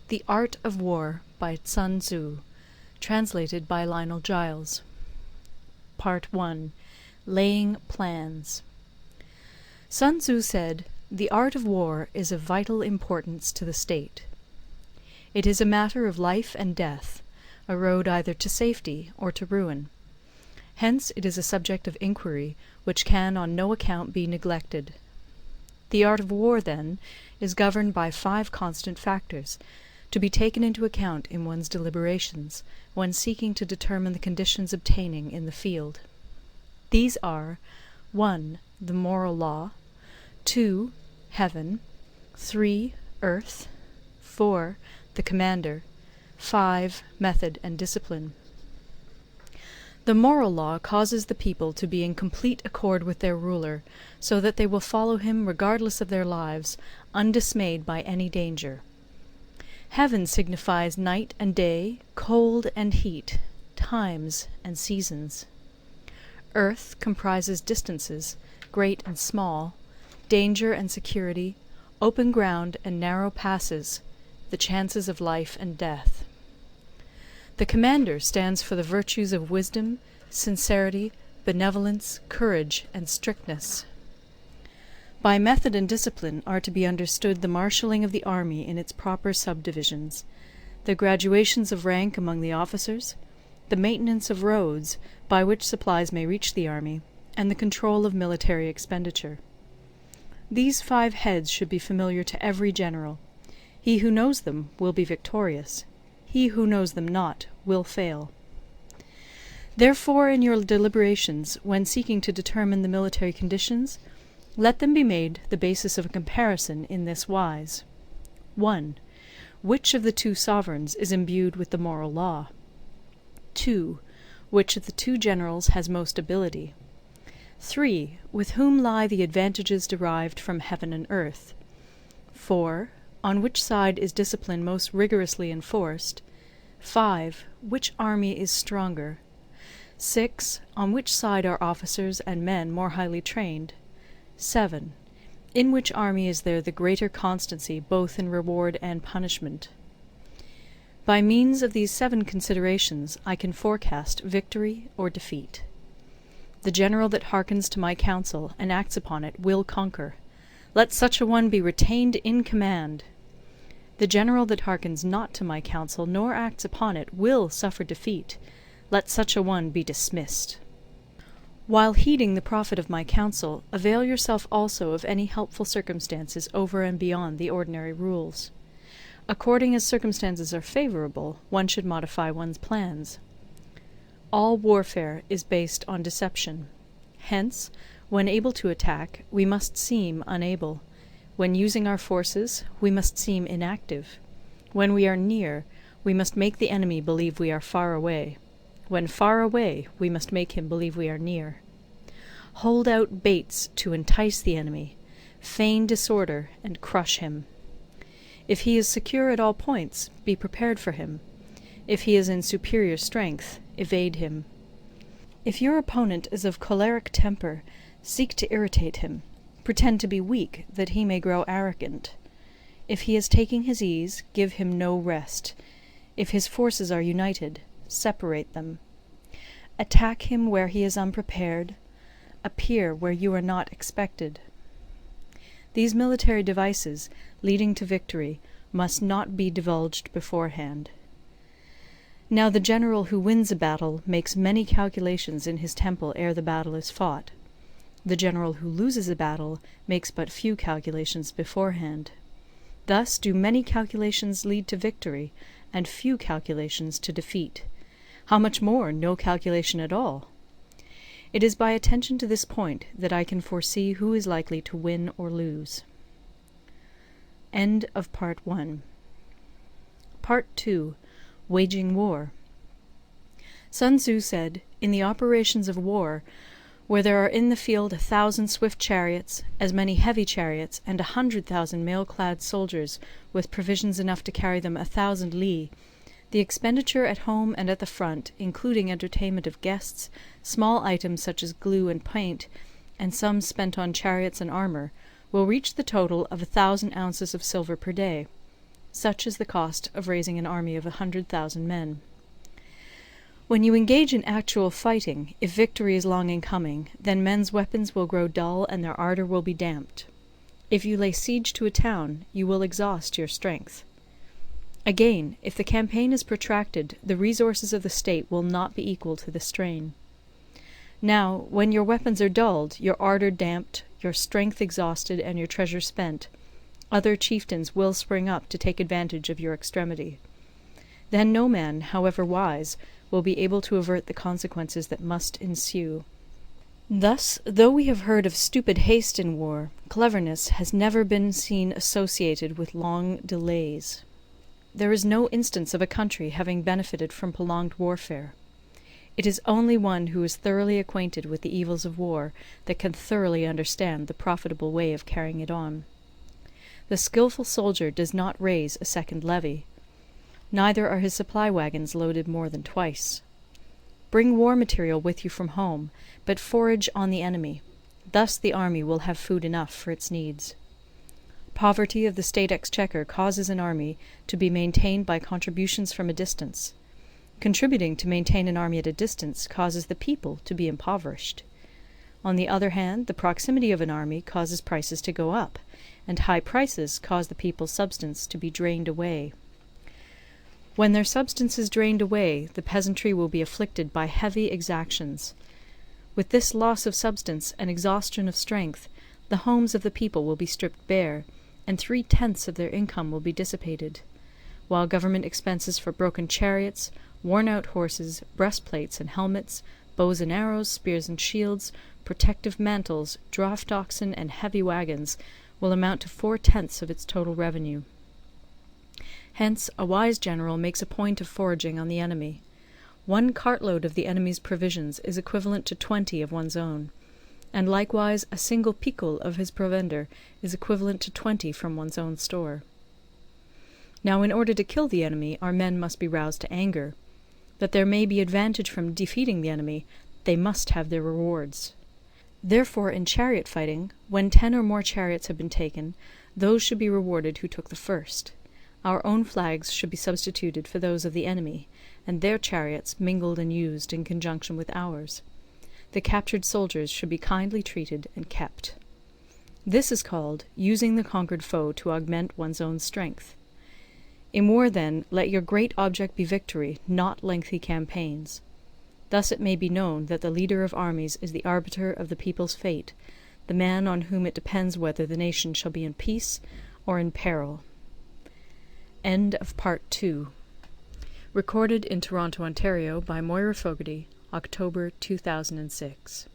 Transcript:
The Art of War by Sun Tzu, translated by Lionel Giles. Part 1. Laying Plans. Sun Tzu said, "The art of war is of vital importance to the state. It is a matter of life and death, a road either to safety or to ruin. Hence it is a subject of inquiry which can on no account be neglected. The art of war, then, is governed by 5 constant factors, to be taken into account in one's deliberations, when seeking to determine the conditions obtaining in the field. These are 1. The moral law, 2. Heaven, 3. Earth, 4. The commander, 5. Method and discipline. The moral law causes the people to be in complete accord with their ruler, so that they will follow him regardless of their lives, undismayed by any danger. Heaven signifies night and day, cold and heat, times and seasons. Earth comprises distances, great and small, danger and security, open ground and narrow passes, the chances of life and death. The commander stands for the virtues of wisdom, sincerity, benevolence, courage, and strictness. By method and discipline are to be understood the marshalling of the army in its proper subdivisions, the graduations of rank among the officers, the maintenance of roads by which supplies may reach the army, and the control of military expenditure. These 5 heads should be familiar to every general. He who knows them will be victorious. He who knows them not will fail. Therefore, in your deliberations, when seeking to determine the military conditions, let them be made the basis of a comparison in this wise. 1. Which of the 2 sovereigns is imbued with the moral law? 2. Which of the 2 generals has most ability? 3. With whom lie the advantages derived from heaven and earth? 4. On which side is discipline most rigorously enforced? 5. Which army is stronger? 6. On which side are officers and men more highly trained? 7. In which army is there the greater constancy both in reward and punishment? By means of these 7 considerations I can forecast victory or defeat. The general that hearkens to my counsel and acts upon it will conquer. Let such a one be retained in command. The general that hearkens not to my counsel nor acts upon it will suffer defeat. Let such a one be dismissed. While heeding the profit of my counsel, avail yourself also of any helpful circumstances over and beyond the ordinary rules. According as circumstances are favourable, one should modify one's plans. All warfare is based on deception. Hence, when able to attack, we must seem unable. When using our forces, we must seem inactive. When we are near, we must make the enemy believe we are far away. When far away, we must make him believe we are near. Hold out baits to entice the enemy, feign disorder, and crush him. If he is secure at all points, be prepared for him. If he is in superior strength, evade him. If your opponent is of choleric temper, seek to irritate him. Pretend to be weak, that he may grow arrogant. If he is taking his ease, give him no rest. If his forces are united, separate them. Attack him where he is unprepared. Appear where you are not expected. These military devices, leading to victory, must not be divulged beforehand. Now the general who wins a battle makes many calculations in his temple ere the battle is fought. The general who loses a battle makes but few calculations beforehand. Thus do many calculations lead to victory, and few calculations to defeat. How much more no calculation at all? It is by attention to this point that I can foresee who is likely to win or lose. End of Part 1. Part 2. Waging War. Sun Tzu said, "In the operations of war, where there are in the field 1,000 swift chariots, as many heavy chariots, and 100,000 mail-clad soldiers, with provisions enough to carry them 1,000 li, the expenditure at home and at the front, including entertainment of guests, small items such as glue and paint, and sums spent on chariots and armour, will reach the total of 1,000 ounces of silver per day. Such is the cost of raising an army of 100,000 men. When you engage in actual fighting, if victory is long in coming, then men's weapons will grow dull and their ardour will be damped. If you lay siege to a town, you will exhaust your strength. Again, if the campaign is protracted, the resources of the state will not be equal to the strain. Now, when your weapons are dulled, your ardour damped, your strength exhausted, and your treasure spent, other chieftains will spring up to take advantage of your extremity. Then no man, however wise, will be able to avert the consequences that must ensue. Thus, though we have heard of stupid haste in war, cleverness has never been seen associated with long delays. There is no instance of a country having benefited from prolonged warfare. It is only one who is thoroughly acquainted with the evils of war that can thoroughly understand the profitable way of carrying it on. The skilful soldier does not raise a second levy. Neither are his supply wagons loaded more than twice. Bring war material with you from home, but forage on the enemy. Thus the army will have food enough for its needs. Poverty of the state exchequer causes an army to be maintained by contributions from a distance. Contributing to maintain an army at a distance causes the people to be impoverished. On the other hand, the proximity of an army causes prices to go up, and high prices cause the people's substance to be drained away. When their substance is drained away, the peasantry will be afflicted by heavy exactions. With this loss of substance and exhaustion of strength, the homes of the people will be stripped bare, and 3/10 of their income will be dissipated, while government expenses for broken chariots, worn-out horses, breastplates and helmets, bows and arrows, spears and shields, protective mantles, draught oxen, and heavy wagons will amount to 4/10 of its total revenue. Hence a wise general makes a point of foraging on the enemy. 1 cartload of the enemy's provisions is equivalent to 20 of one's own, and likewise a single picul of his provender is equivalent to 20 from one's own store. Now in order to kill the enemy, our men must be roused to anger. That there may be advantage from defeating the enemy, they must have their rewards. Therefore in chariot fighting, when 10 or more chariots have been taken, those should be rewarded who took the first. Our own flags should be substituted for those of the enemy, and their chariots mingled and used in conjunction with ours. The captured soldiers should be kindly treated and kept. This is called using the conquered foe to augment one's own strength. In war, then, let your great object be victory, not lengthy campaigns. Thus it may be known that the leader of armies is the arbiter of the people's fate, the man on whom it depends whether the nation shall be in peace or in peril. End of Part 2. Recorded in Toronto, Ontario by Moira Fogarty, October 2006.